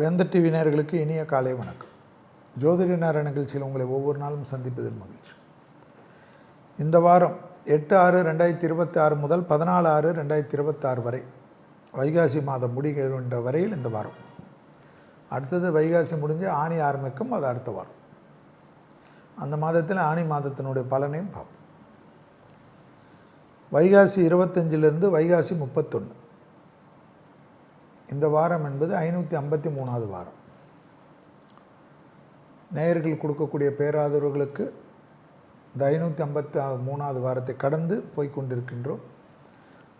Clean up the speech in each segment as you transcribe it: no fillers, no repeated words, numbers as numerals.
வேந்தர் டிவி நேயர்களுக்கு இனிய காலை வணக்கம். ஜோதிட நேர நிகழ்ச்சியில் உங்களை ஒவ்வொரு நாளும் சந்திப்பதில் மகிழ்ச்சி. இந்த வாரம் 8/6/2026 முதல் 14/6/2026 வரை வைகாசி மாதம் முடிகின்ற வரையில் இந்த வாரம். அடுத்தது வைகாசி முடிஞ்சு ஆணி ஆரம்பிக்கும், அது அடுத்த வாரம். அந்த மாதத்தில் ஆணி மாதத்தினுடைய பலனையும் பார்ப்போம். வைகாசி 25லிருந்து வைகாசி 31 இந்த வாரம் என்பது 553வது வாரம். நேயர்கள் கொடுக்கக்கூடிய பேராதரவுகளுக்கு இந்த 553வது வாரத்தை கடந்து போய்கொண்டிருக்கின்றோம்.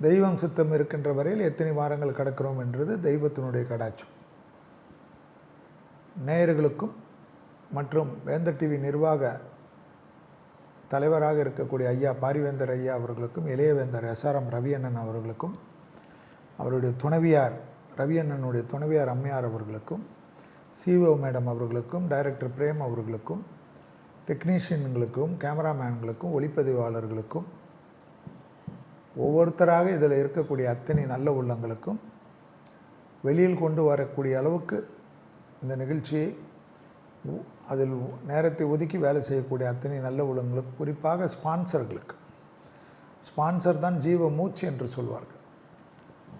தெய்வம் சித்தம் இருக்கின்ற வரையில் எத்தனை வாரங்கள் கடக்கிறோம் என்றது தெய்வத்தினுடைய கடாட்சம். நேயர்களுக்கும் மற்றும் வேந்தர் டிவி நிர்வாக தலைவராக இருக்கக்கூடிய ஐயா பாரிவேந்தர் ஐயா அவர்களுக்கும், இளையவேந்தர் SRM ரவி அண்ணன் அவர்களுக்கும், அவருடைய துணைவியார் ரவி அண்ணனுடைய துணைவியார் அம்மையார் அவர்களுக்கும், CO மேடம் அவர்களுக்கும், டைரக்டர் பிரேம் அவர்களுக்கும், டெக்னீஷியன்களுக்கும், கேமராமேன்களுக்கும், ஒளிப்பதிவாளர்களுக்கும், ஒவ்வொருத்தராக இதில் இருக்கக்கூடிய அத்தனை நல்ல உள்ளங்களுக்கும், வெளியில் கொண்டு வரக்கூடிய அளவுக்கு இந்த நிகழ்ச்சியை அதில் நேரத்தை ஒதுக்கி வேலை செய்யக்கூடிய அத்தனை நல்ல உள்ளங்களுக்கு, குறிப்பாக ஸ்பான்சர்களுக்கு, ஸ்பான்சர் தான் ஜீவ மூச்சு என்று சொல்வார்கள்.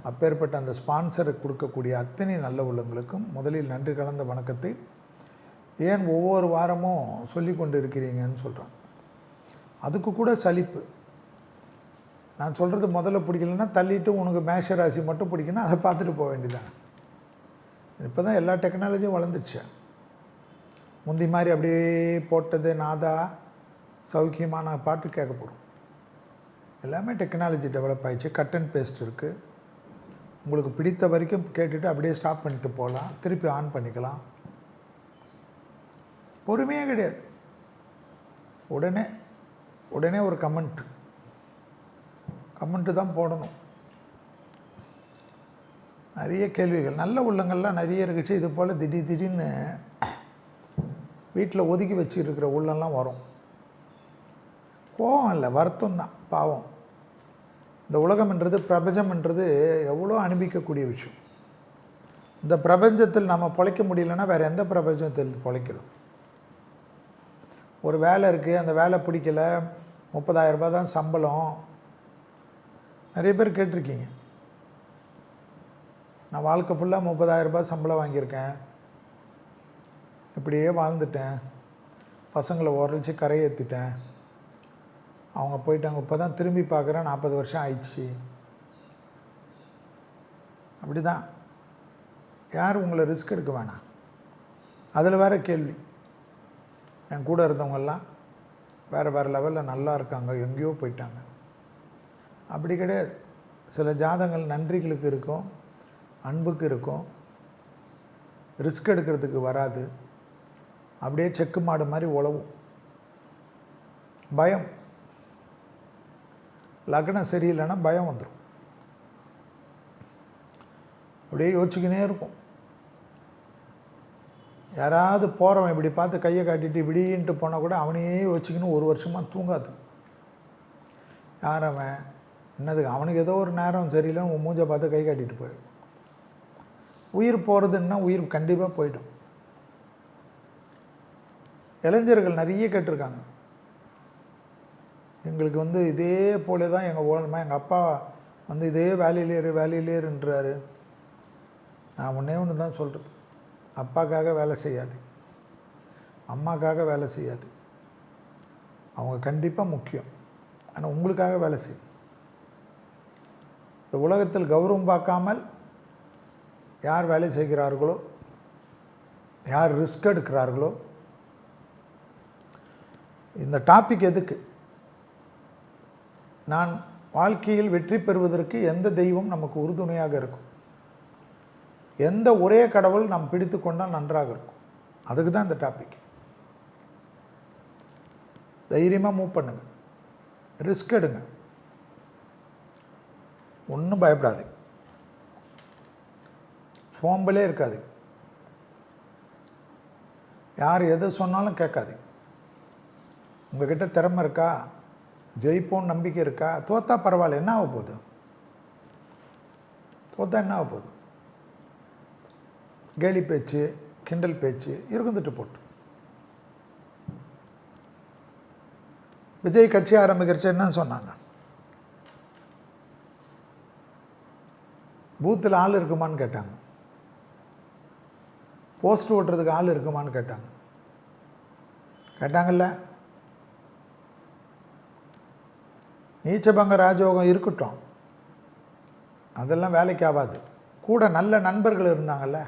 அப்பேற்பட்ட அந்த ஸ்பான்சருக்கு கொடுக்கக்கூடிய அத்தனை நல்ல உள்ளங்களுக்கும் முதலில் நன்றி கலந்த வணக்கத்தை ஏன் ஒவ்வொரு வாரமும் சொல்லி கொண்டு இருக்கிறீங்கன்னு சொல்கிறாங்க. அதுக்கு கூட சலிப்பு. நான் சொல்கிறது முதல்ல பிடிக்கலன்னா தள்ளிட்டு உனக்கு மேஷ ராசி மட்டும் பிடிக்கணும், அதை பார்த்துட்டு போக வேண்டியதான். இப்போ தான் எல்லா டெக்னாலஜியும் வளர்ந்துடுச்சு. முந்தி மாதிரி அப்படியே போட்டது நாதா சௌக்கியமான பாட்டு கேட்க போகிறோம். எல்லாமே டெக்னாலஜி டெவலப் ஆகிடுச்சு. கட் அண்ட் பேஸ்ட் இருக்குது. உங்களுக்கு பிடித்த வரைக்கும் கேட்டுட்டு அப்படியே ஸ்டாப் பண்ணிட்டு போகலாம், திருப்பி ஆன் பண்ணிக்கலாம். பொறுமையே கிடையாது. உடனே ஒரு கமெண்ட்டு தான் போடணும். நிறைய கேள்விகள், நல்ல உள்ளங்கள்லாம் நிறைய இருக்குச்சு. இது போல் திடீர்னு வீட்டில் ஒதுக்கி வச்சுருக்கிற உள்ளெல்லாம் வரும். கோவம் இல்லை, வருத்தம் தான், பாவம். இந்த உலகம்ன்றது, பிரபஞ்சம்ன்றது எவ்வளோ அனுபவிக்கக்கூடிய விஷயம். இந்த பிரபஞ்சத்தில் நம்ம பிழைக்க முடியலன்னா வேறு எந்த பிரபஞ்சத்தில் பிழைக்கிறோம்? ஒரு வேலை இருக்குது, அந்த வேலை பிடிக்கல, 30,000 ரூபாய் தான் சம்பளம். நிறைய பேர் கேட்டிருக்கீங்க, நான் வாழ்க்கை ஃபுல்லாக 30,000 ரூபாய் சம்பளம் வாங்கியிருக்கேன், இப்படியே வாழ்ந்துட்டேன், பசங்களை உரைச்சி கரையேற்றிட்டேன், அவங்க போயிட்டாங்க, இப்போ தான் திரும்பி பார்க்குறேன், 40 வருஷம் ஆயிடுச்சு. அப்படி தான். யார் உங்களை ரிஸ்க் எடுக்க வேணாம். அதில் வேறு கேள்வி, என் கூட இருந்தவங்கெல்லாம் வேறு லெவலில் நல்லா இருக்காங்க, எங்கேயோ போயிட்டாங்க. அப்படி கிடையாது. சில ஜாதகங்கள் நன்றிகளுக்கு இருக்கும், அன்புக்கு இருக்கும், ரிஸ்க் எடுக்கிறதுக்கு வராது. அப்படியே செக்கு மாடு மாதிரி உழவும். பயம், லக்னம் சரியில்லைன்னா பயம் வந்துடும். அப்படியே யோசிச்சுக்கினே இருக்கும். யாராவது போகிறவன் இப்படி பார்த்து கையை காட்டிட்டு இப்படின்ட்டு போனால் கூட அவனையே யோசிச்சுக்கின்னு ஒரு வருஷமாக தூங்காது. யார் அவன், என்னதுக்கு, அவனுக்கு ஏதோ ஒரு நேரம் சரியில்லைன்னு உன் மூஞ்சை பார்த்து கை காட்டிட்டு போயிடும். உயிர் போகிறதுன்னா உயிர் கண்டிப்பாக போயிடும். இளைஞர்கள் நிறைய கேட்டிருக்காங்க, எங்களுக்கு இதே போல தான் எங்கள் ஓனமா, எங்கள் அப்பா இதே வேலையிலேருன்றாரு. நான் ஒன்று தான் சொல்கிறது, அப்பாக்காக வேலை செய்யாது, அம்மாக்காக வேலை செய்யாது. அவங்க கண்டிப்பாக முக்கியம், ஆனால் உங்களுக்காக வேலை செய்யும். இந்த உலகத்தில் கௌரவம் பார்க்காமல் யார் வேலை செய்கிறார்களோ, யார் ரிஸ்க் எடுக்கிறார்களோ. இந்த டாபிக் எதுக்கு? நான் வாழ்க்கையில் வெற்றி பெறுவதற்கு எந்த தெய்வம் நமக்கு உறுதுணையாக இருக்கும், எந்த ஒரே கடவுள் நாம் பிடித்து கொண்டால் நன்றாக இருக்கும், அதுக்கு தான் இந்த டாபிக். தைரியமாக மூவ் பண்ணுங்க, ரிஸ்க் எடுங்க, ஒன்றும் பயப்படாது, சோம்பலே இருக்காது, யார் எது சொன்னாலும் கேட்காது. உங்கள்கிட்ட திறமை இருக்கா, ஜெயிப்போன்னு நம்பிக்கை இருக்கா, தோத்தா பரவாயில்ல, என்ன ஆக போகுது? தோத்தா என்ன ஆக போகுது? கேலி பேச்சு, கிண்டல் பேச்சு இருந்துட்டு போட்டு. விஜய் கட்சி ஆரம்பிக்கிறச்சு என்ன சொன்னாங்க? பூத்தில் ஆள் இருக்குமான்னு கேட்டாங்க, போஸ்ட் ஓட்டுறதுக்கு ஆள் இருக்குமான்னு கேட்டாங்க. கேட்டாங்கல்ல? நீச்சபங்க ராஜயோகம் இருக்கட்டும், அதெல்லாம் வேலைக்கு ஆகாது. கூட நல்ல நண்பர்கள் இருந்தாங்கல்ல,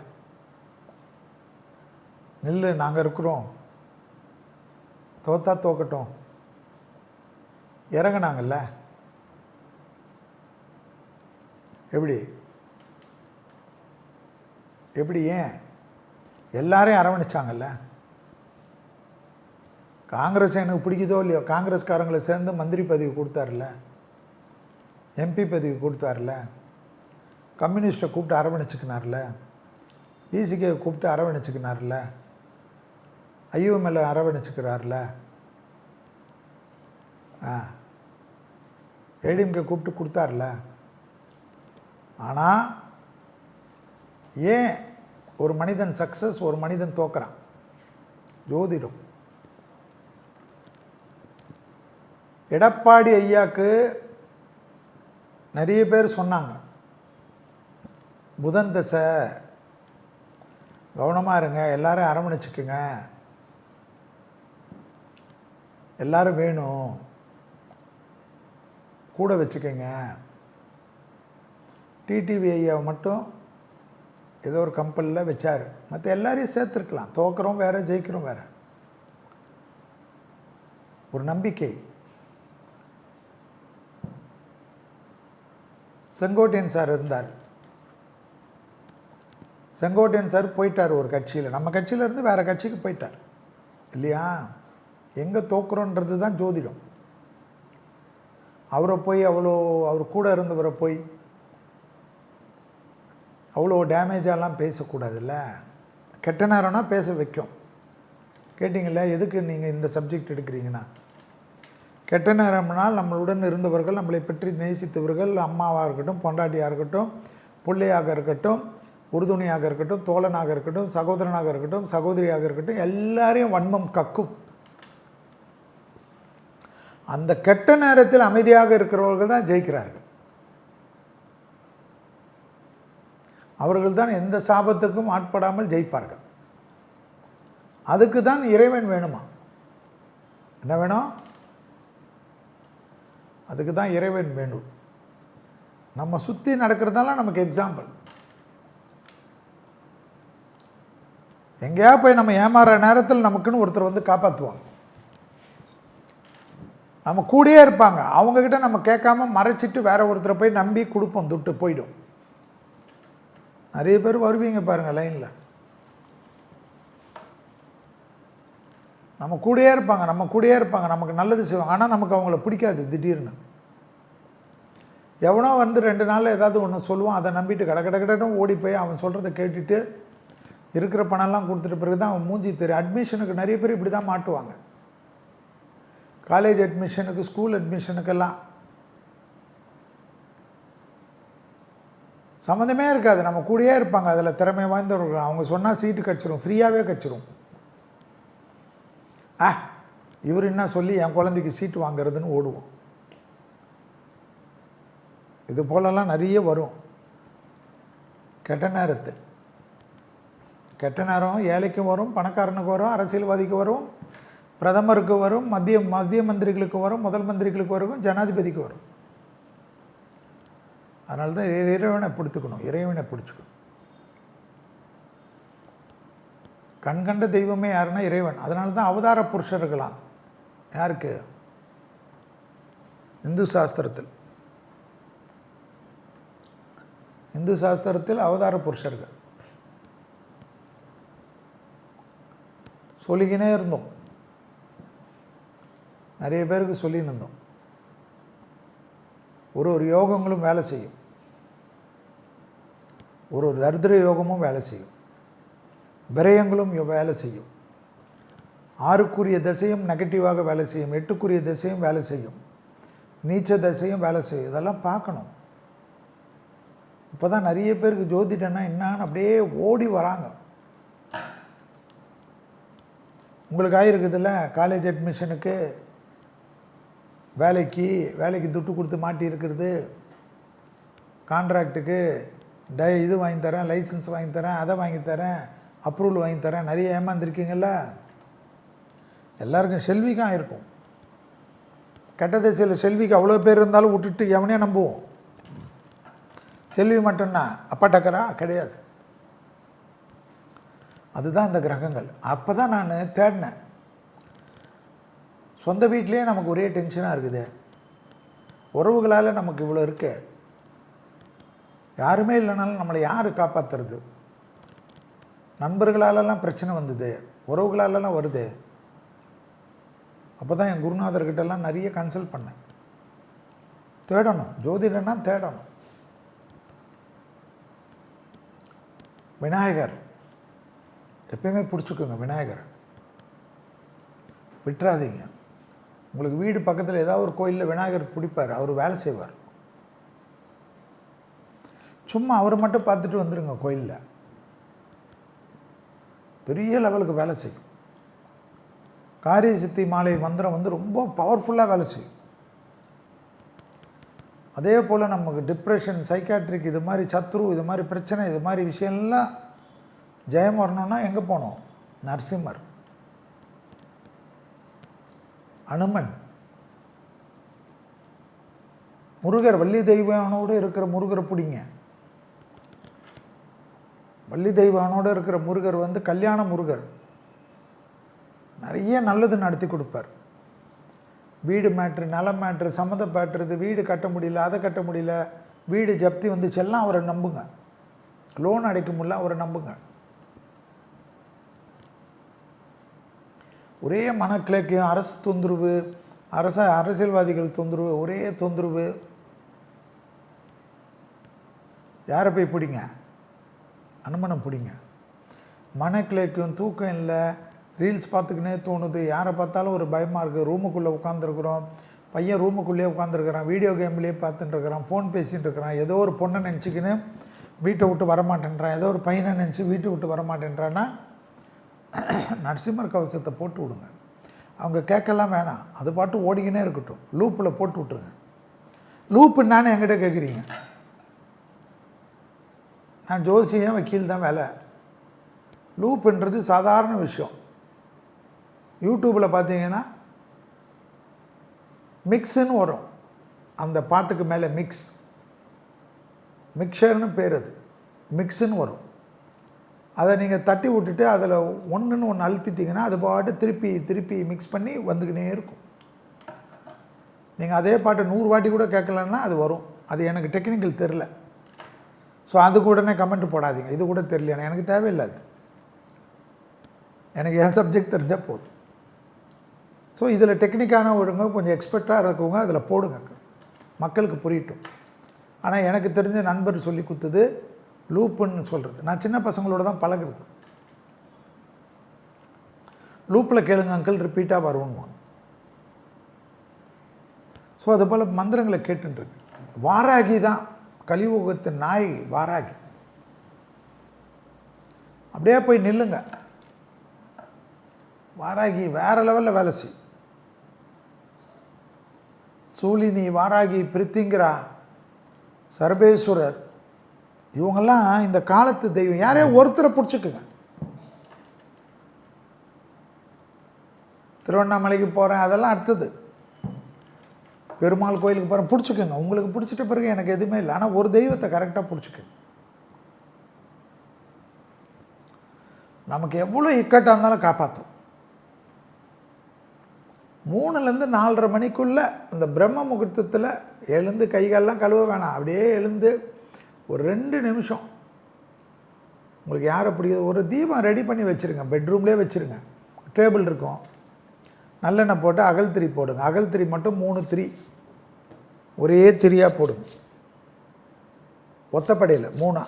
நில்லு நாங்கள் இருக்கிறோம், தோத்தா தோக்கட்டும் இறங்கினாங்கல்ல. எப்படி எப்படி ஏன் எல்லாரையும் அரவணைச்சாங்கல்ல? காங்கிரஸ் எனக்கு பிடிக்குதோ இல்லையோ, காங்கிரஸ்காரங்களை சேர்ந்து மந்திரி பதவி கொடுத்தார்ல, எம்பி பதவி கொடுத்தார்ல, கம்யூனிஸ்ட்டை கூப்பிட்டு அரவணைச்சிக்கினார்ல, பிசிகே கூப்பிட்டு அரவணைச்சிக்கினார்ல, ஐயூஎம்எல்ஏ அரவணைச்சிக்கிறார்ல, ஏடிஎம்கே கூப்பிட்டு கொடுத்தார்ல. ஆனால் ஏன் ஒரு மனிதன் சக்ஸஸ், ஒரு மனிதன் தோக்குறான்? ஜோதிடம். எடப்பாடி ஐயாக்கு நிறைய பேர் சொன்னாங்க, புதன் தசை, கவனமாக இருங்க, எல்லாரும் அரவணைச்சிக்குங்க, எல்லாரும் வேணும், கூட வச்சுக்கோங்க. டிடிவி ஐயாவை மட்டும் ஏதோ ஒரு கம்பெனியில் வச்சார், மற்ற எல்லாரையும் சேர்த்துருக்கலாம். தோக்குறோம் வேறு, ஜெயிக்கிறோம் வேறு. ஒரு நம்பிக்கை. செங்கோட்டையன் சார் இருந்தார், செங்கோட்டையன் சார் போயிட்டார் ஒரு கட்சியில், நம்ம கட்சியிலேருந்து வேறு கட்சிக்கு போயிட்டார் இல்லையா? எங்கே தோக்குறோன்றது தான் ஜோதிடம். அவரை போய் அவர் கூட இருந்தவரை போய் அவ்வளோ டேமேஜாலாம் பேசக்கூடாதுல்ல. கெட்ட நேரம்னா பேச வைக்கும். கேட்டிங்கள, எதுக்கு நீங்கள் இந்த சப்ஜெக்ட் எடுக்கிறீங்கன்னா? கெட்ட நேரம்னால் நம்மளுடன் இருந்தவர்கள், நம்மளை பற்றி நேசித்தவர்கள், அம்மாவாக இருக்கட்டும், பொண்டாட்டியாக இருக்கட்டும், பிள்ளையாக இருக்கட்டும், உறுதுணையாக இருக்கட்டும், தோழனாக இருக்கட்டும், சகோதரனாக இருக்கட்டும், சகோதரியாக இருக்கட்டும், எல்லாரையும் வன்மம் கக்கும். அந்த கெட்ட நேரத்தில் அமைதியாக இருக்கிறவர்கள் தான் ஜெயிக்கிறார்கள். அவர்கள் தான் எந்த சாபத்துக்கும் ஆட்படாமல் ஜெயிப்பார்கள். அதுக்கு தான் இறைவன் வேணுமா? என்ன வேணும்? அதுக்கு தான் இறைவன் வேணும். நம்ம சுற்றி நடக்கிறதெல்லாம் நமக்கு எக்ஸாம்பிள். எங்கேயா போய் நம்ம ஏமாற நேரத்தில் நமக்குன்னு ஒருத்தர் வந்து காப்பாற்றுவாங்க. நம்ம கூடயே இருப்பாங்க. அவங்கக்கிட்ட நம்ம கேட்காம மறைச்சிட்டு வேற ஒருத்தரை போய் நம்பி கொடுப்போம், துட்டு போயிடும். நிறைய பேர் வருவீங்க பாருங்கள் லைனில், நம்ம கூடயே இருப்பாங்க, நமக்கு நல்லது செய்வாங்க. ஆனால் நமக்கு அவங்கள பிடிக்காது. திடீர்னு எவனோ வந்து 2 நாளில் ஏதாவது ஒன்று சொல்லுவான், அதை நம்பிட்டு கடன்னு ஓடி போய் அவன் சொல்கிறத கேட்டுட்டு இருக்கிற பணம்லாம் கொடுத்துட்டு பிறகு தான் அவன் மூஞ்சி தெரியும். அட்மிஷனுக்கு நிறைய பேர் இப்படி தான் மாட்டுவாங்க. காலேஜ் அட்மிஷனுக்கு, ஸ்கூல் அட்மிஷனுக்கெல்லாம் சம்மந்தமே இருக்காது. நம்ம கூடயே இருப்பாங்க. அதில் திறமை வாய்ந்தவர்கள். அவங்க சொன்னால் சீட்டு கிடச்சிரும், ஃப்ரீயாகவே கிடச்சிரும். இவர் என்ன சொல்லி என் குழந்தைக்கு சீட்டு வாங்கிறதுன்னு ஓடுவோம். இது போலலாம் நிறைய வரும் கெட்ட நேரத்தில். கெட்ட நேரம் ஏழைக்கும் வரும், பணக்காரனுக்கு வரும், அரசியல்வாதிக்கு வரும், பிரதமருக்கு வரும், மத்திய மந்திரிகளுக்கு வரும், முதல் மந்திரிகளுக்கு வரும், ஜனாதிபதிக்கு வரும். அதனால தான் இறைவனை பிடிச்சிக்கணும். கண்கண்ட தெய்வமே யாருன்னா இறைவன். அதனால தான் அவதார புருஷர்களாம். யாருக்கு? இந்து சாஸ்திரத்தில் அவதார புருஷர்கள் சொல்லிக்கினே இருந்தோம். நிறைய பேருக்கு சொல்லின்னு இருந்தோம். ஒரு யோகங்களும் வேலை செய்யும், ஒரு தரித்திர யோகமும் வேலை செய்யும், விரயங்களும் வேலை செய்யும். 6க்குரிய திசையும் நெகட்டிவாக வேலை செய்யும், 8க்குரிய திசையும் வேலை செய்யும், நீச்ச திசையும் வேலை செய்யும். இதெல்லாம் பார்க்கணும். இப்போ தான் நிறைய பேருக்கு ஜோதிடன்னா என்னான்னு அப்படியே ஓடி வராங்க. உங்களுக்கு ஆகிருக்குதுல்ல, காலேஜ் அட்மிஷனுக்கு வேலைக்கு துட்டு கொடுத்து மாட்டி இருக்கிறது, கான்ட்ராக்டுக்கு இது வாங்கி தரேன், லைசன்ஸ் வாங்கி தரேன், அதை வாங்கி தரேன், அப்ரூவல் வாங்கி தரேன், நிறைய ஏமாந்துருக்கீங்கள. எல்லாருக்கும் செல்விக்கும் ஆயிருக்கும். கெட்ட திசையில் செல்விக்கு அவ்வளோ பேர் இருந்தாலும் விட்டுட்டு எவனே நம்புவோம். செல்வி மட்டும்னா அப்பா டக்கரா கிடையாது. அதுதான் இந்த கிரகங்கள். அப்போ தான் நான் தேடினேன். சொந்த வீட்டிலே நமக்கு ஒரே டென்ஷனாக இருக்குது, உறவுகளால் நமக்கு இவ்வளோ இருக்கு, யாருமே இல்லைனாலும் நம்மளை யார் காப்பாற்றுறது? நண்பர்களாலெல்லாம் பிரச்சனை வந்தது, உறவுகளாலெல்லாம் வருது. அப்போ தான் என் குருநாதர்கிட்டலாம் நிறைய கன்சல்ட் பண்ணேன். தேடணும், ஜோதிடன்னா தேடணும். விநாயகர் எப்பயுமே பிடிச்சிக்கோங்க, விநாயகரை விட்டுறாதீங்க. உங்களுக்கு வீடு பக்கத்தில் ஏதாவது ஒரு கோயிலில் விநாயகர் பிடிப்பார், அவர் வேலை செய்வார். சும்மா அவரை மட்டும் பார்த்துட்டு வந்துடுங்க. கோயிலில் பெரிய லெவலுக்கு வேலை செய்யும். காரிய சித்தி மாலை மந்திரம் வந்து ரொம்ப பவர்ஃபுல்லாக வேலை செய்யும். அதே போல் நமக்கு டிப்ரெஷன், சைக்காட்ரிக், இது மாதிரி சத்ரு, இது மாதிரி பிரச்சனை, இது மாதிரி விஷயம்லாம் ஜெயம் வரணும்னா எங்கே போகணும்? நரசிம்மர், அனுமன், முருகர். வள்ளி தெய்வானோடு இருக்கிற முருகரை பிடிங்க. வள்ளி தெய்வானோடு இருக்கிற முருகர் வந்து கல்யாண முருகர். நிறைய நல்லது நடத்தி கொடுப்பார். வீடு மேட்ரு, நல மேட்ரு, சம்மந்தப்பட்டுறது, வீடு கட்ட முடியல, அதை கட்ட முடியல, வீடு ஜப்தி வந்துச்செல்லாம் அவரை நம்புங்க. லோன் அடைக்க முடியல, அவரை நம்புங்க. ஒரே மனக்கிழக்கையும், அரசு தொந்தரவு, அரசியல்வாதிகள் தொந்தரவு, ஒரே தொந்தரவு. யாரை போய் பிடிங்க? அனுமனை பிடிங்க. மனக்கிழக்கும், தூக்கம் இல்லை, ரீல்ஸ் பார்த்துக்கினே தோணுது, யாரை பார்த்தாலும் ஒரு பயமாக இருக்குது. ரூமுக்குள்ளே உட்காந்துருக்குறோம், பையன் ரூமுக்குள்ளேயே உட்காந்துருக்கிறான், வீடியோ கேம்லேயே பார்த்துட்டு இருக்கிறான், ஃபோன் பேசிகிட்டு இருக்கிறான், ஏதோ ஒரு பொண்ணை நினச்சிக்கின்னு வீட்டை விட்டு வரமாட்டேன்றான், ஏதோ ஒரு பையனை நினச்சி வீட்டை விட்டு வரமாட்டேன்றான்னா நரசிம்மர் கவசத்தை போட்டு விடுங்க. அவங்க கேட்கலாம் வேணாம், அது பாட்டு ஓடிக்கினே இருக்கட்டும். லூப்பில் போட்டு விட்ருங்க. லூப்புன்னானே என்கிட்ட கேட்குறீங்க. நான் ஜோசியம், வக்கீல் தான் வேலை. லூப்புன்றது சாதாரண விஷயம். யூடியூப்பில் பார்த்தீங்கன்னா மிக்ஸுன்னு வரும், அந்த பாட்டுக்கு மேலே மிக்சர்னு பேர், அது மிக்ஸுன்னு வரும். அதை நீங்கள் தட்டி விட்டுட்டு அதில் ஒன்றுன்னு ஒன்று அழுத்திட்டிங்கன்னா அது பாட்டு திருப்பி மிக்ஸ் பண்ணி வந்துக்கினே இருக்கும். நீங்கள் அதே பாட்டு 100 வாட்டி கூட கேட்கலன்னா அது வரும். அது எனக்கு டெக்னிக்கல் தெரில. ஸோ அதுக்கு உடனே கமெண்ட் போடாதீங்க, இது கூட தெரியல, எனக்கு தேவையில்லை. அது எனக்கு என் சப்ஜெக்ட் தெரிஞ்சால் போதும். ஸோ இதில் டெக்னிக்கான ஒருங்க கொஞ்சம் எக்ஸ்பர்ட்டாக இருக்கவங்க அதில் போடுங்க, மக்களுக்கு புரியட்டும். ஆனால் எனக்கு தெரிஞ்ச நண்பர் சொல்லி கொடுத்தது லூப்புன்னு சொல்கிறது. நான் சின்ன பசங்களோட தான் பழகிறது. லூப்பில் கேளுங்க அங்கிள், ரிப்பீட்டாக வருவோம். ஸோ அதுபோல் மந்திரங்களை கேட்டுருக்கு. வாராகி தான் கலியுகத்தின் நாய், வாராகி. அப்படியே போய் நில்லுங்க. வாராகி வேறு லெவலில் வேலை செய். சூலினி, வாராகி, பிரித்திங்கரா, சர்வேஸ்வரர், இவங்கெல்லாம் இந்த காலத்து தெய்வம். யாரையோ ஒருத்தரை பிடிச்சிக்குங்க. திருவண்ணாமலைக்கு போகிறேன் அதெல்லாம் அடுத்தது, பெருமாள் கோயிலுக்கு போகிறேன், பிடிச்சிக்கோங்க. உங்களுக்கு பிடிச்சிட்ட பிறகு எனக்கு எதுவுமே இல்லை. ஆனால் ஒரு தெய்வத்தை கரெக்டாக பிடிச்சிக்கோங்க. நமக்கு எவ்வளோ இக்கட்டாக இருந்தாலும் காப்பாற்றும். 3லேருந்து 4:30 மணிக்குள்ளே இந்த பிரம்ம முகூர்த்தத்தில் எழுந்து கைகாலெலாம் கழுவ வேணாம். அப்படியே எழுந்து ஒரு 2 நிமிஷம் உங்களுக்கு யாரை பிடிக்குது ஒரு தீபம் ரெடி பண்ணி வச்சுருங்க. பெட்ரூம்லேயே வச்சுருங்க. டேபிள் இருக்கும், நல்லெண்ணெய் போட்டு அகல் திரி போடுங்க. அகல் திரி மட்டும் 3 திரி ஒரே திரியாக போடுங்க. ஒத்தப்படையில் 3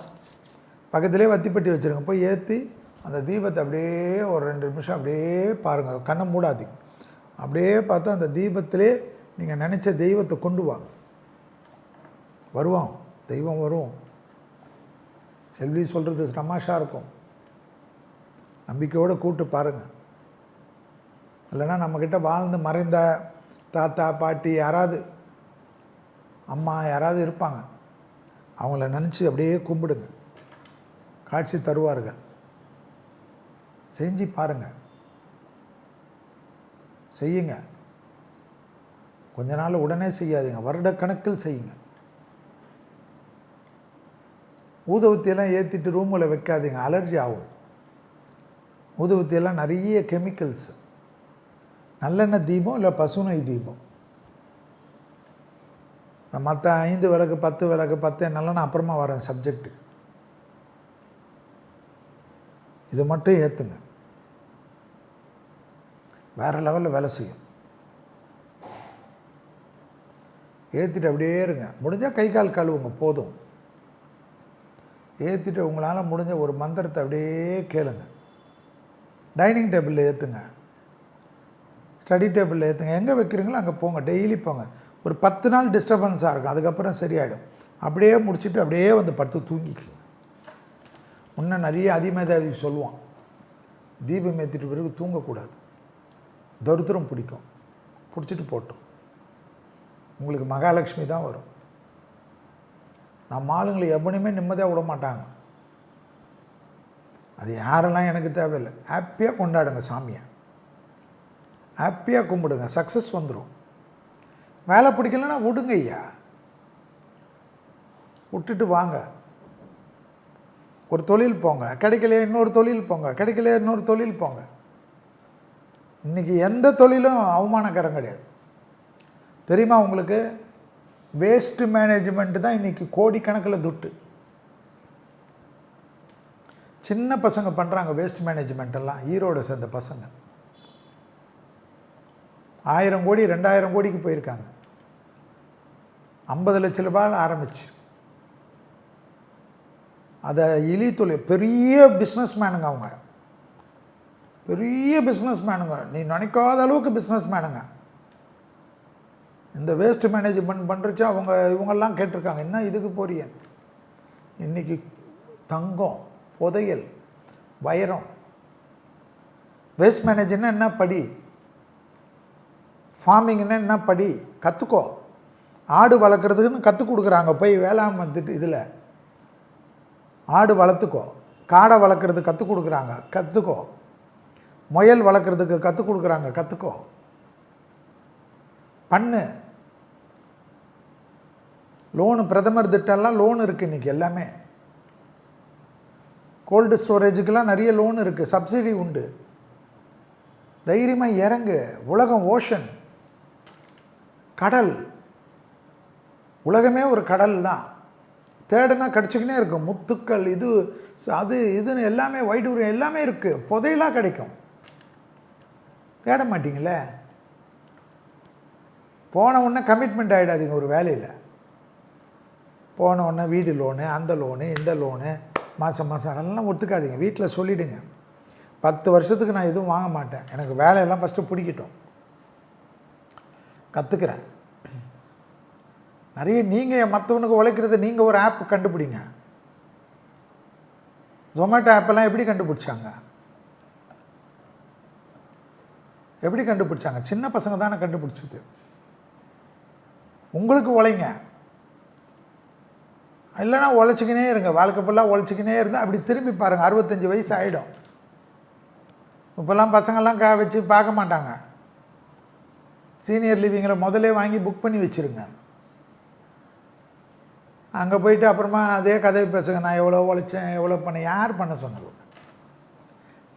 பக்கத்துலேயே வத்திப்பட்டி வச்சுருங்க. போய் ஏற்றி அந்த தீபத்தை அப்படியே ஒரு 2 நிமிஷம் அப்படியே பாருங்கள். கண்ணை மூடாதீங்க. அப்படியே பார்த்து அந்த தீபத்திலே நீங்கள் நினச்ச தெய்வத்தை கொண்டு வாங்க. வருவோம், தெய்வம் வரும். செல்வி சொல்கிறது தமாஷாக இருக்கும், நம்பிக்கையோடு கூப்பிட்டு பாருங்கள். இல்லைன்னா நம்மக்கிட்ட வாழ்ந்து மறைந்த தாத்தா பாட்டி யாராவது அம்மா யாராவது இருப்பாங்க, அவங்கள நினச்சி அப்படியே கும்பிடுங்க, காட்சி தருவார்கள். செஞ்சு பாருங்கள், செய்யுங்க. கொஞ்ச நாள் உடனே செய்யாதீங்க, வருடக்கணக்கில் செய்யுங்க. ஊதுவத்தியெல்லாம் ஏற்றிட்டு ரூமில் வைக்காதீங்க, அலர்ஜி ஆகும். ஊதுவத்தியெல்லாம் நிறைய கெமிக்கல்ஸ். நல்லெண்ணெய் தீபம் இல்லை பசுனை தீபம். மற்ற 5 விளக்கு 10 விளக்கு 10 எண்ணெய்லாம் நான் அப்புறமா வரேன் சப்ஜெக்ட்டுக்கு. இது மட்டும் ஏற்றுங்க, வேறு லெவலில் வேலை செய்யும். ஏற்றிட்டு அப்படியே இருங்க. முடிஞ்சால் கை கால் கழுவுங்க, போதும். ஏற்றிட்டு உங்களால் முடிஞ்ச ஒரு மந்திரத்தை அப்படியே கேளுங்க. டைனிங் டேபிளில் ஏற்றுங்க, ஸ்டடி டேபிளில் ஏற்றுங்க, எங்கே வைக்கிறீங்களோ அங்கே போங்க, டெய்லி போங்க. ஒரு 10 நாள் டிஸ்டர்பன்ஸாக இருக்கும், அதுக்கப்புறம் சரியாயிடும். அப்படியே முடிச்சுட்டு அப்படியே வந்து படுத்து தூங்கிக்கணும். இன்னும் நிறைய அதிமேதாவி சொல்லுவான், தீபம் ஏற்றிட்டு பிறகு தூங்கக்கூடாது, தரித்திரம் பிடிக்கும். பிடிச்சிட்டு போட்டோம், உங்களுக்கு மகாலட்சுமி தான் வரும். நம்ம ஆளுங்களை எவனையுமே நிம்மதியாக விட மாட்டாங்க. அது யாரெல்லாம் எனக்கு தேவையில்லை. ஹாப்பியாக கொண்டாடுங்க சாமியை, ஹாப்பியாக கும்பிடுங்க, சக்ஸஸ் வந்துடும். வேலை பிடிக்கலன்னா விடுங்க ஐயா, விட்டுட்டு வாங்க. ஒரு தொழில் போங்க, கிடைக்கலையே இன்னொரு தொழில் போங்க, கிடைக்கலையே இன்னொரு தொழில் போங்க. இன்றைக்கி எந்த தொழிலும் அவமானக்கரம் கிடையாது தெரியுமா உங்களுக்கு? வேஸ்ட் மேனேஜ்மெண்ட் தான் இன்றைக்கி கோடிக்கணக்கில் துட்டு. சின்ன பசங்க பண்ணுறாங்க வேஸ்ட் மேனேஜ்மெண்ட்டெல்லாம், ஈரோடு சேர்ந்த பசங்க 1000 கோடி 2000 கோடிக்கு போயிருக்காங்க. 50 லட்ச ரூபாயில் ஆரம்பிச்சு அதை தொழில். பெரிய பிஸ்னஸ் மேனுங்க அவங்க, பெரிய பிஸ்னஸ் மேனுங்க, நீ நினைக்காத அளவுக்கு பிஸ்னஸ் மேனுங்க. இந்த வேஸ்ட் மேனேஜ்மெண்ட் பண்ணுறச்சு இவங்கெல்லாம் கேட்டிருக்காங்க, என்ன இதுக்கு போறிய? இன்றைக்கி தங்கம், புதையல், வைரம். வேஸ்ட் மேனேஜ்னா என்ன படி, ஃபார்மிங்னா என்ன படி, கற்றுக்கோ. ஆடு வளர்க்குறதுக்குன்னு கற்றுக் கொடுக்குறாங்க, போய் வேளாண் வந்துட்டு இதில் ஆடு வளர்த்துக்கோ. காடை வளர்க்குறதுக்கு கற்றுக் கொடுக்குறாங்க, கற்றுக்கோ. முயல் வளர்க்குறதுக்கு கற்றுக் கொடுக்குறாங்க, கற்றுக்கோ. பண்ணு. லோனு, பிரதமர் திட்டம்லாம் லோன் இருக்குது இன்றைக்கி எல்லாமே. கோல்டு ஸ்டோரேஜுக்கெல்லாம் நிறைய லோன் இருக்குது, சப்சிடி உண்டு. தைரியமாக இறங்கு. உலகம் ஓஷன், கடல். உலகமே ஒரு கடல் தான். தேடுனா கிடச்சிக்கினே இருக்கும். முத்துக்கள், இது அது இதுன்னு எல்லாமே, வைடூரியம் எல்லாமே இருக்குது. புதையலாக கிடைக்கும். தேட மாட்டிங்களே. போன உடனே கமிட்மெண்ட் ஆகிடாதீங்க ஒரு வேலையில். போன உடனே வீடு லோனு, அந்த லோனு, இந்த லோனு, மாதம் மாதம் அதெல்லாம் ஒத்துக்காதீங்க. வீட்டில் சொல்லிவிடுங்க, 10 வருஷத்துக்கு நான் எதுவும் வாங்க மாட்டேன், எனக்கு வேலையெல்லாம் ஃபஸ்ட்டு பிடிக்கட்டும், கற்றுக்கிறேன். நிறைய நீங்கள் மற்றவனுக்கு உழைக்கிறது, நீங்கள் ஒரு ஆப் கண்டுபிடிங்க. ஜொமேட்டோ ஆப்பெல்லாம் எப்படி கண்டுபிடிச்சாங்க? எப்படி கண்டுபிடிச்சாங்க? சின்ன பசங்க தானே கண்டுபிடிச்சது. உங்களுக்கு உழைங்க, இல்லைன்னா உழைச்சிக்கினே இருங்க. வாழ்க்கை ஃபுல்லாக உழைச்சிக்கினே இருந்தால் அப்படி திரும்பி பாருங்கள், 65 வயசு ஆகிடும். இப்போல்லாம் பசங்கள்லாம் வச்சு பார்க்க மாட்டாங்க. சீனியர் லிவிங்கில் முதலே வாங்கி புக் பண்ணி வச்சுருங்க. அங்கே போயிட்டு அப்புறமா அதே கதையை பேசுங்க, நான் எவ்வளோ உழைச்சேன், எவ்வளோ பண்ணேன். யார் பண்ண சொன்னது?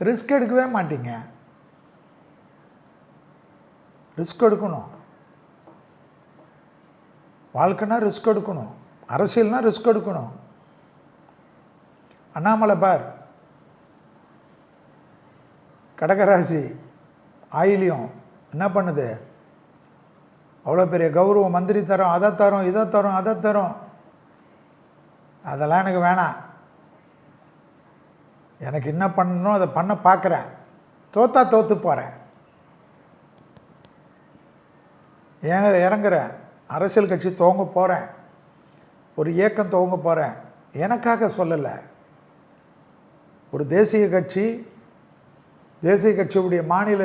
ரிஸ்க் எடுக்கவே மாட்டீங்க. ரிஸ்க் எடுக்கணும். வாழ்க்கைனா ரிஸ்க் எடுக்கணும், அரசியல்னால் ரிஸ்க் எடுக்கணும். அண்ணாமலை பார், கடகராசி, ஆயிலியம் என்ன பண்ணுது? அவ்வளோ பெரிய கௌரவம், மந்திரி தரோம், அதை தரோம், இதை தரோம், அதை தரோம். அதெல்லாம் எனக்கு வேணாம். எனக்கு என்ன பண்ணணும் அதை பண்ண பார்க்குறேன். தோத்தா தோற்று போகிறேன், இறங்குறேன். அரசியல் கட்சி துவங்க போகிறேன், ஒரு இயக்கம் துவங்க போகிறேன். எனக்காக சொல்லலை, ஒரு தேசிய கட்சியுடைய மாநில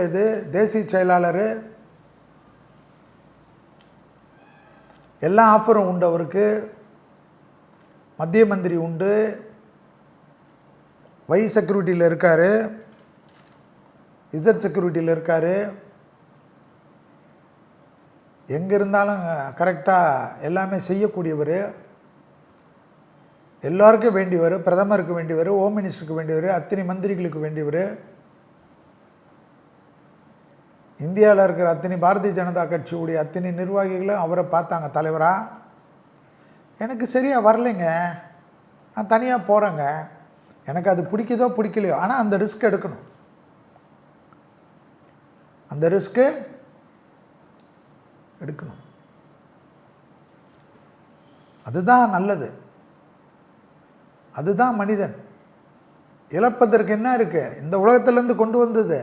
தேசிய செயலாளர், எல்லா ஆஃபரும் உண்டு அவருக்கு. மத்திய மந்திரி உண்டு, Y செக்யூரிட்டியில் இருக்கார், Z செக்யூரிட்டியில் இருக்கார். எங்கே இருந்தாலும் கரெக்டாக எல்லாமே செய்யக்கூடியவர், எல்லாருக்கும் வேண்டியவர், பிரதமருக்கு வேண்டியவர், ஹோம் மினிஸ்டருக்கு வேண்டியவர், அத்தனை மந்திரிகளுக்கு வேண்டியவர். இந்தியாவில் இருக்கிற அத்தனை பாரதிய ஜனதா கட்சியுடைய அத்தனை நிர்வாகிகளும் அவரை பார்த்தாங்க தலைவராக. எனக்கு சரியாக வரலைங்க, நான் தனியாக போகிறேங்க, எனக்கு அது பிடிக்குதோ பிடிக்கலையோ, ஆனால் அந்த ரிஸ்க் எடுக்கணும். அந்த ரிஸ்க்கு எடுக்கணும். அதுதான் நல்லது, அதுதான் மனிதன். இழப்பதற்கு என்ன இருக்கு? இந்த உலகத்திலேருந்து கொண்டு வந்தது.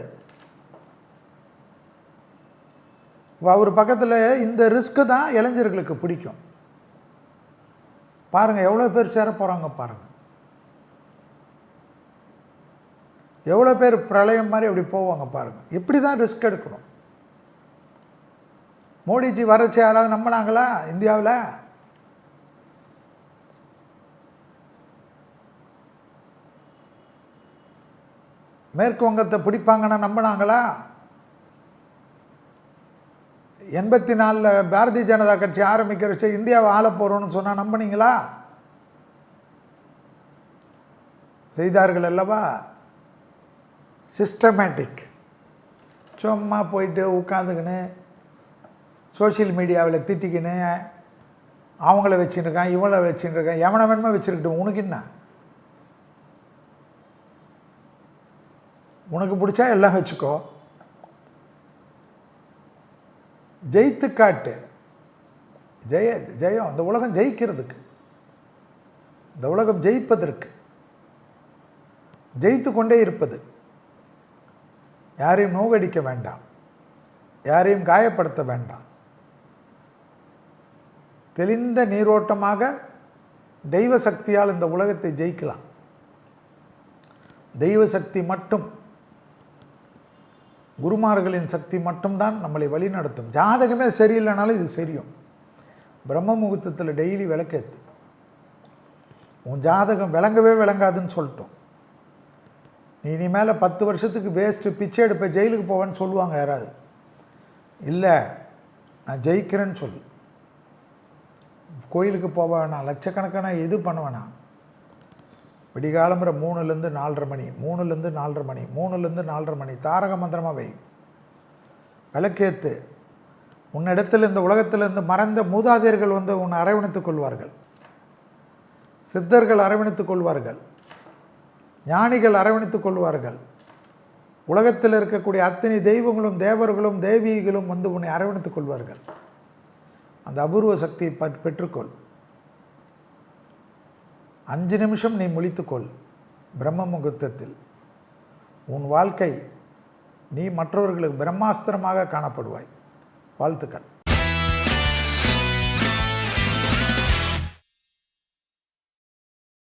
அவர் பக்கத்தில் இந்த ரிஸ்க்கு தான் இளைஞர்களுக்கு பிடிக்கும். பாருங்கள் எவ்வளோ பேர் சேர போகிறாங்க பாருங்கள். எவ்வளோ பேர் பிரளயம் மாதிரி அப்படி போவாங்க பாருங்கள். இப்படி தான் ரிஸ்க் எடுக்கணும். மோடிஜி வரச்சு யாராவது நம்பினாங்களா இந்தியாவில்? மேற்கு வங்கத்தை பிடிப்பாங்கன்னா நம்பினாங்களா? 84 பாரதிய ஜனதா கட்சி ஆரம்பிக்கிறச்சு இந்தியாவை ஆள போகிறோன்னு சொன்னால் நம்பினீங்களா? செய்தார்கள் அல்லவா? சிஸ்டமேட்டிக். சும்மா போயிட்டு உட்காந்துக்கின்னு சோஷியல் மீடியாவில் திட்டிக்கின்னு அவங்கள வச்சுருக்கான், இவங்கள வச்சுருக்கான், எவனை வேணுமா வச்சுருக்கட்டும், உனக்கு என்ன? உனக்கு பிடிச்சா எல்லாம் வச்சுக்கோ, ஜெயித்து காட்டு. ஜெயம் இந்த உலகம் ஜெயிக்கிறதுக்கு, இந்த உலகம் ஜெயிப்பதற்கு, ஜெயித்து கொண்டே இருப்பது. யாரையும் நோகடிக்க வேண்டாம், யாரையும் காயப்படுத்த வேண்டாம். தெளிந்த நீரோட்டமாக தெய்வ சக்தியால் இந்த உலகத்தை ஜெயிக்கலாம். தெய்வ சக்தி மட்டும், குருமார்களின் சக்தி மட்டும்தான் நம்மளை வழி நடத்தும். ஜாதகமே சரியில்லைனாலும் இது சரியும். பிரம்ம முகூர்த்தத்தில் டெய்லி விளக்கேற்று. உன் ஜாதகம் விளங்கவே விளங்காதுன்னு சொல்லிட்டோம். நீ இனிமேல் 10 வருஷத்துக்கு வேஸ்ட்டு, பிச்சை எடுப்ப, ஜெயிலுக்கு போவேன்னு சொல்லுவாங்க யாராவது. இல்லை, நான் ஜெயிக்கிறேன்னு சொல்லு. கோயிலுக்கு போக வேணாம், லட்சக்கணக்கான இது பண்ண வேணாம். விடிகாலம்புற 3லேருந்து 4:30 மணி, 3லேருந்து 4:30 மணி, 3லேருந்து 4:30 மணி தாரக மந்திரமாக வை, விளக்கேற்று. உன்னிடத்தில் இந்த உலகத்திலிருந்து மறைந்த மூதாதையர்கள் வந்து உன்னை அரவணைத்துக் கொள்வார்கள், சித்தர்கள் அரவணைத்துக் கொள்வார்கள், ஞானிகள் அரவணைத்துக் கொள்வார்கள். உலகத்தில் இருக்கக்கூடிய அத்தனை தெய்வங்களும் தேவர்களும் தேவிகளும் வந்து உன்னை அரவணைத்துக் கொள்வார்கள். அந்த அபூர்வ சக்தியை பெற்றுக்கொள். 5 நிமிஷம் நீ முழித்துக்கொள் பிரம்ம முகூர்த்தத்தில். உன் வாழ்க்கை, நீ மற்றவர்களுக்கு பிரம்மாஸ்திரமாக காணப்படுவாய். வாழ்த்துக்கள்.